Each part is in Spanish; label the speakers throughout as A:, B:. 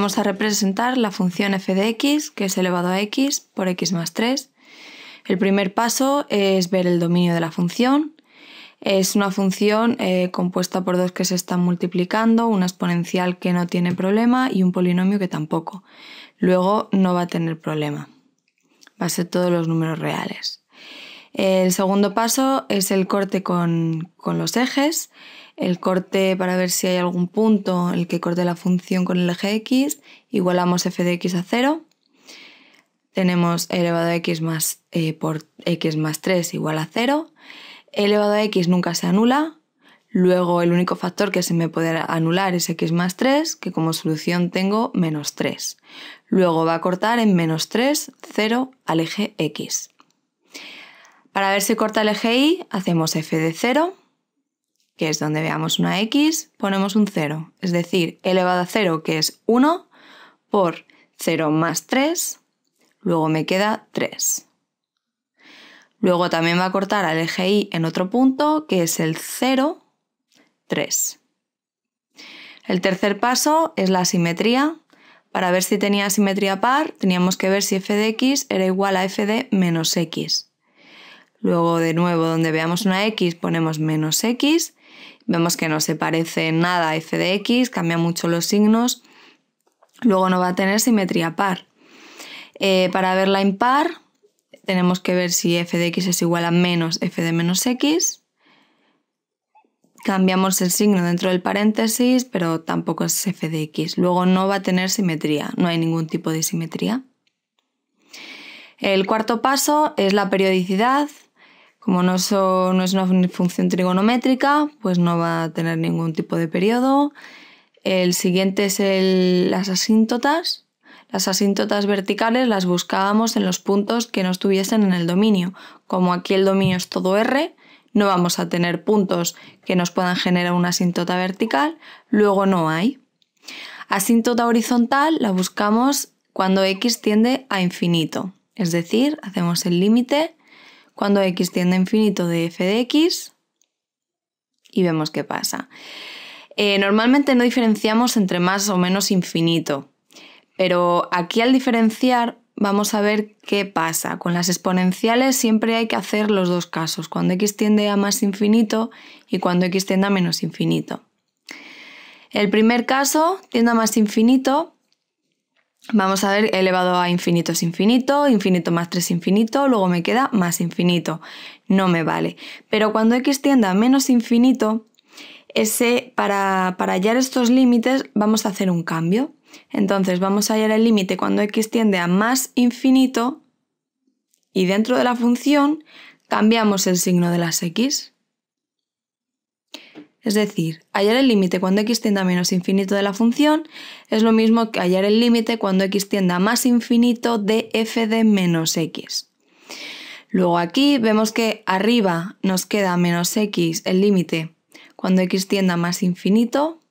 A: vamos a representar la función f de x, que es elevado a x por x más 3. El primer paso es ver el dominio de la función. Es una función compuesta por dos que se están multiplicando, una exponencial que no tiene problema y un polinomio que tampoco. Luego no va a tener problema. Va a ser todos los números reales. El segundo paso es el corte con los ejes. El corte para ver si hay algún punto en el que corte la función con el eje x. Igualamos f de x a 0. Tenemos elevado a x por x más 3 igual a 0. Elevado a x nunca se anula. Luego el único factor que se me puede anular es x más 3, que como solución tengo menos 3. Luego va a cortar en menos 3, 0 al eje x. Para ver si corta el eje y, hacemos f de 0, que es donde veamos una x, ponemos un 0. Es decir, elevado a 0, que es 1, por 0 más 3, luego me queda 3. Luego también va a cortar al eje y en otro punto, que es el 0, 3. El tercer paso es la simetría. Para ver si tenía simetría par, teníamos que ver si f de x era igual a f de menos x. Luego, de nuevo, donde veamos una x, ponemos menos x. Vemos que no se parece en nada a f de x, cambia mucho los signos. Luego no va a tener simetría par. Para verla impar, tenemos que ver si f de x es igual a menos f de menos x. Cambiamos el signo dentro del paréntesis, pero tampoco es f de x. Luego no va a tener simetría, no hay ningún tipo de simetría. El cuarto paso es la periodicidad. Como no es una función trigonométrica, pues no va a tener ningún tipo de periodo. El siguiente es las asíntotas. Las asíntotas verticales las buscábamos en los puntos que no estuviesen en el dominio. Como aquí el dominio es todo R, no vamos a tener puntos que nos puedan generar una asíntota vertical, luego no hay. Asíntota horizontal la buscamos cuando x tiende a infinito, es decir, hacemos el límite cuando x tiende a infinito de f de x y vemos qué pasa. Normalmente no diferenciamos entre más o menos infinito, pero aquí al diferenciar vamos a ver qué pasa. Con las exponenciales siempre hay que hacer los dos casos, cuando x tiende a más infinito y cuando x tiende a menos infinito. El primer caso, tiende a más infinito, vamos a ver elevado a infinito es infinito, infinito más 3 infinito, luego me queda más infinito. No me vale. Pero cuando x tiende a menos infinito, para hallar estos límites vamos a hacer un cambio. Entonces vamos a hallar el límite cuando x tiende a más infinito y dentro de la función cambiamos el signo de las x. Es decir, hallar el límite cuando x tiende a menos infinito de la función es lo mismo que hallar el límite cuando x tiende a más infinito de f de menos x. Luego aquí vemos que arriba nos queda menos x el límite cuando x tiende a más infinito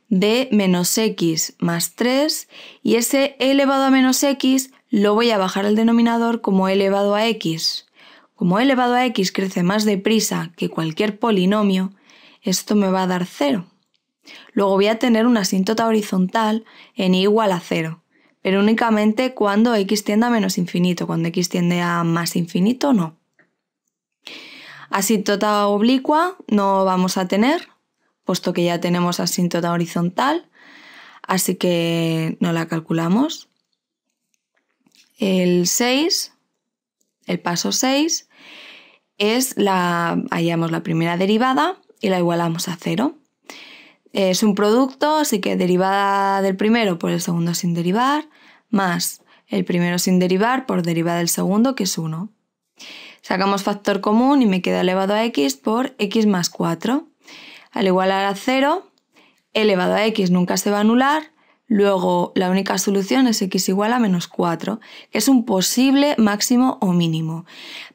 A: de menos x más 3 y ese elevado a menos x lo voy a bajar al denominador como elevado a x. Como elevado a x crece más deprisa que cualquier polinomio, esto me va a dar 0. Luego voy a tener una asíntota horizontal en y igual a 0, pero únicamente cuando x tiende a menos infinito, cuando x tiende a más infinito no. Asíntota oblicua no vamos a tener, puesto que ya tenemos asíntota horizontal, así que no la calculamos. El paso 6, hallamos la primera derivada y la igualamos a 0. Es un producto, así que derivada del primero por el segundo sin derivar, más el primero sin derivar por derivada del segundo, que es 1. Sacamos factor común y me queda elevado a x por x más 4. Al igualar a 0, elevado a x nunca se va a anular, luego la única solución es x igual a menos 4, que es un posible máximo o mínimo.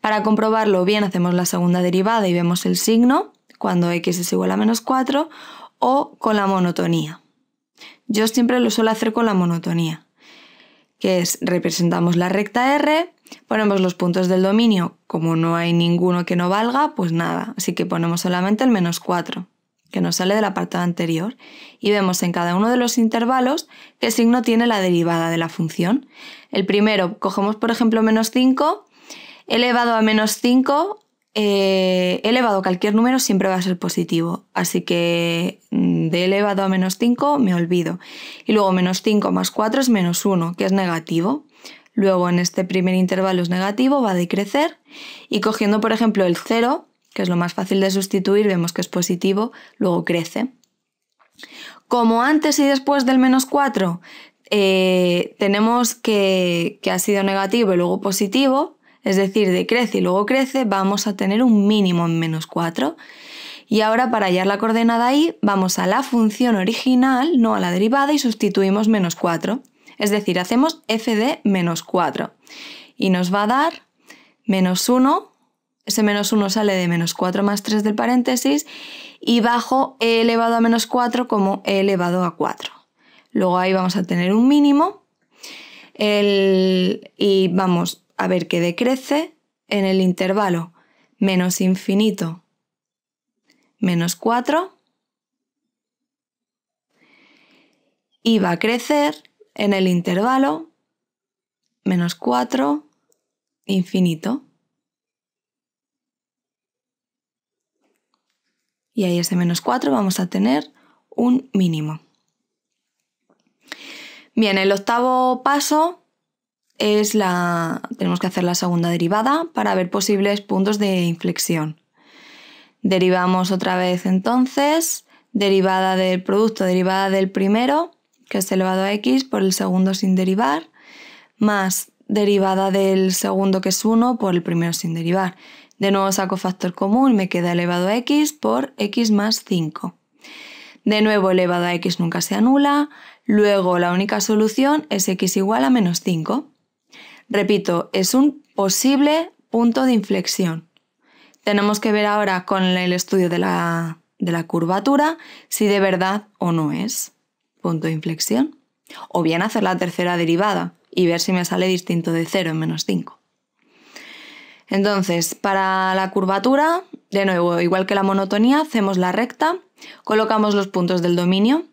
A: Para comprobarlo bien hacemos la segunda derivada y vemos el signo, cuando x es igual a menos 4, o con la monotonía. Yo siempre lo suelo hacer con la monotonía, que es representamos la recta R, ponemos los puntos del dominio, como no hay ninguno que no valga, pues nada, así que ponemos solamente el menos 4. que nos sale del apartado anterior, y vemos en cada uno de los intervalos qué signo tiene la derivada de la función. El primero, cogemos por ejemplo menos 5, elevado a menos 5, elevado a cualquier número siempre va a ser positivo, así que de elevado a menos 5 me olvido. Y luego menos 5 más 4 es menos 1, que es negativo. Luego en este primer intervalo es negativo, va a decrecer, y cogiendo por ejemplo el 0, que es lo más fácil de sustituir, vemos que es positivo, luego crece. Como antes y después del menos 4 tenemos que ha sido negativo y luego positivo, es decir, decrece y luego crece, vamos a tener un mínimo en menos 4. Y ahora para hallar la coordenada ahí, vamos a la función original, no a la derivada, y sustituimos menos 4. Es decir, hacemos f de menos 4 y nos va a dar menos 1. Ese menos 1 sale de menos 4 más 3 del paréntesis, y bajo e elevado a menos 4 como e elevado a 4. Luego ahí vamos a tener un mínimo y vamos a ver que decrece en el intervalo menos infinito menos 4, y va a crecer en el intervalo menos 4 infinito. Y ahí ese menos 4 vamos a tener un mínimo. Bien, el octavo paso tenemos que hacer la segunda derivada para ver posibles puntos de inflexión. Derivamos otra vez entonces, derivada del producto, derivada del primero, que es elevado a x, por el segundo sin derivar, más derivada del segundo, que es 1, por el primero sin derivar. De nuevo saco factor común, me queda elevado a x por x más 5. De nuevo elevado a x nunca se anula, luego la única solución es x igual a menos 5. Repito, es un posible punto de inflexión. Tenemos que ver ahora con el estudio de la curvatura si de verdad o no es punto de inflexión. O bien hacer la tercera derivada y ver si me sale distinto de 0 en menos 5. Entonces, para la curvatura, de nuevo, igual que la monotonía, hacemos la recta, colocamos los puntos del dominio,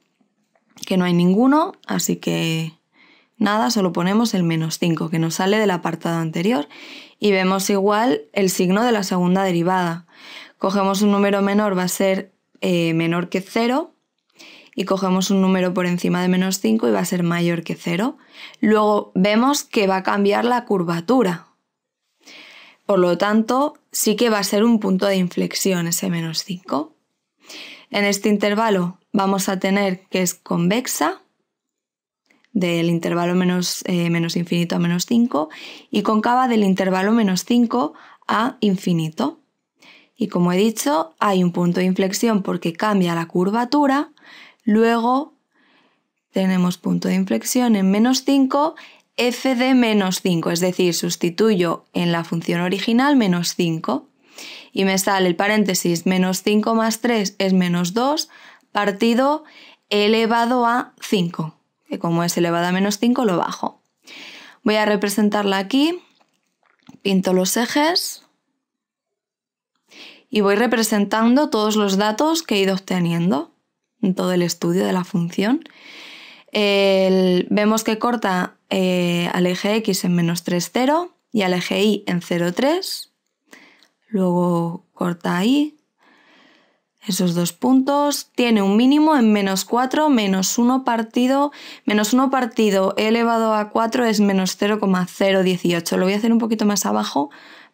A: que no hay ninguno, así que nada, solo ponemos el menos 5, que nos sale del apartado anterior, y vemos igual el signo de la segunda derivada. Cogemos un número menor, va a ser menor que 0, y cogemos un número por encima de menos 5 y va a ser mayor que 0. Luego vemos que va a cambiar la curvatura. Por lo tanto, sí que va a ser un punto de inflexión ese menos 5. En este intervalo vamos a tener que es convexa, del intervalo menos infinito a menos 5, y cóncava del intervalo menos 5 a infinito. Y como he dicho, hay un punto de inflexión porque cambia la curvatura, luego tenemos punto de inflexión en menos 5, f de menos 5, es decir, sustituyo en la función original menos 5 y me sale el paréntesis menos 5 más 3 es menos 2 partido elevado a 5, que como es elevado a menos 5 lo bajo. Voy a representarla aquí, pinto los ejes y voy representando todos los datos que he ido obteniendo en todo el estudio de la función. Vemos que corta al eje x en menos 3, 0 y al eje y en 0, 3. Luego corta ahí esos dos puntos. Tiene un mínimo en menos 4, menos 1 partido e elevado a 4 es menos 0,018. Lo voy a hacer un poquito más abajo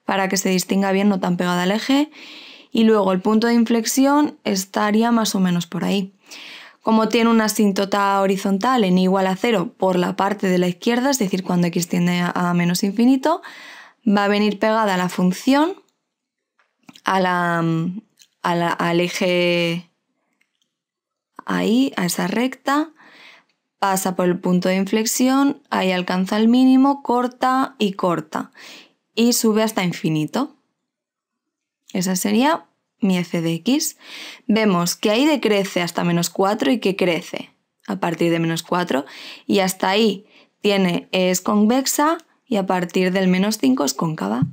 A: para que se distinga bien, no tan pegada al eje. Y luego el punto de inflexión estaría más o menos por ahí. Como tiene una asíntota horizontal en igual a 0 por la parte de la izquierda, es decir, cuando x tiende a menos infinito, va a venir pegada a la función, al eje ahí, a esa recta, pasa por el punto de inflexión, ahí alcanza el mínimo, corta y sube hasta infinito. Esa sería mi f de x. Vemos que ahí decrece hasta menos 4 y que crece a partir de menos 4 y hasta ahí es convexa y a partir del menos 5 es cóncava.